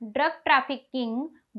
Drug trafficking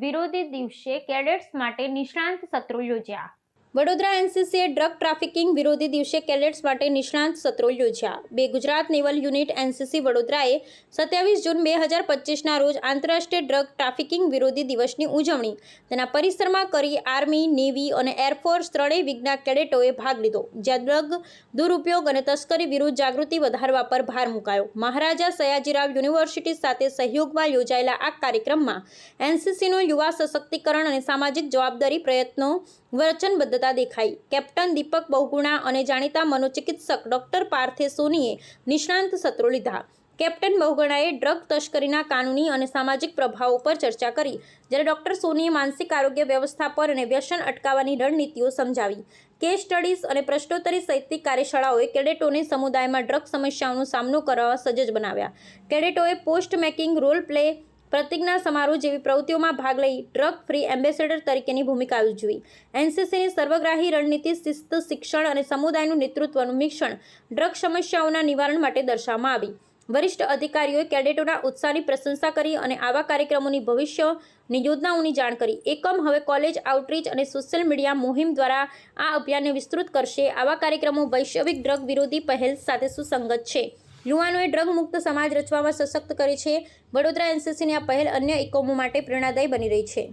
વિરોધી દિવસે cadets માટે નિષ્ણાંત સત્રો યોજ્યા. વડોદરા એનસીસીએ ડ્રગ ટ્રાફિકિંગ વિરોધી દિવસે કેડેટ્સ માટે નિષ્ણાંત સત્રો યોજ્યા. ગુજરાત નેવલ યુનિટ એનસીસી વડોદરાએ 27 જૂન 2025ના રોજ આંતરરાષ્ટ્રીય ડ્રગ ટ્રાફિકિંગ વિરોધી દિવસની ઉજવણી તેના પરિસરમાં કરી. આર્મી, નેવી અને એરફોર્સ ત્રણેય વિંગના કેડેટોએ ભાગ લીધો, જ્યાં ડ્રગ દુરુપયોગ અને તસ્કરી વિરુદ્ધ જાગૃતિ વધારવા પર ભાર મુકાયો. મહારાજા સયાજીરાવ યુનિવર્સિટી સાથે સહયોગમાં યોજાયેલા આ કાર્યક્રમમાં એનસીસીનો યુવા સશક્તિકરણ અને સામાજિક જવાબદારી પ્રયત્નો વચનબદ્ધતા દેખાઈ. કેપ્ટન દીપક બહુગુણા અને જાણીતા મનોચિકિત્સક ડોક્ટર પાર્થે સોનીએ નિષ્ણાંત સત્રો લીધા. કેપ્ટન બહુગુણાએ ડ્રગ તસ્કરીના કાનૂની અને સામાજિક પ્રભાવો પર ચર્ચા કરી, જ્યારે ડોક્ટર સોનીએ માનસિક આરોગ્ય વ્યવસ્થાપન અને વ્યસન અટકાવવાની રણનીતિઓ સમજાવી. કેસ સ્ટડીઝ અને પ્રશ્નોત્તરી સહિતની કાર્યશાળાઓએ કેડેટોને સમુદાયમાં ડ્રગ સમસ્યાઓનો સામનો કરવા સજ્જ બનાવ્યા. કેડેટોએ પોસ્ટ મેકિંગ, રોલ પ્લે, પ્રતિજ્ઞા સમારોહ જેવી પ્રવૃત્તિઓમાં ભાગ લઈ ડ્રગ ફ્રી એમ્બેસેડર તરીકેની ભૂમિકા ઉજવી. એનસીસીની સર્વગ્રાહી રણનીતિ, શિસ્ત, શિક્ષણ અને સમુદાયનું નેતૃત્વનું મિશ્રણ ડ્રગ સમસ્યાઓના નિવારણ માટે દર્શાવવામાં આવી. વરિષ્ઠ અધિકારીઓએ કેડેટોના ઉત્સાહની પ્રશંસા કરી અને આવા કાર્યક્રમોની ભવિષ્યની યોજનાઓની જાણ કરી. એકમ હવે કોલેજ આઉટરીચ અને સોશિયલ મીડિયા મુહિમ દ્વારા આ અભિયાનને વિસ્તૃત કરશે. આવા કાર્યક્રમો વૈશ્વિક ડ્રગ વિરોધી પહેલ સાથે સુસંગત છે. યુવાનોએ ડ્રગ મુક્ત સમાજ રચવામાં સશક્ત કરે છે. વડોદરા એનસીસીની આ પહેલ અન્ય એકમો માટે પ્રેરણાદાયી બની રહી છે.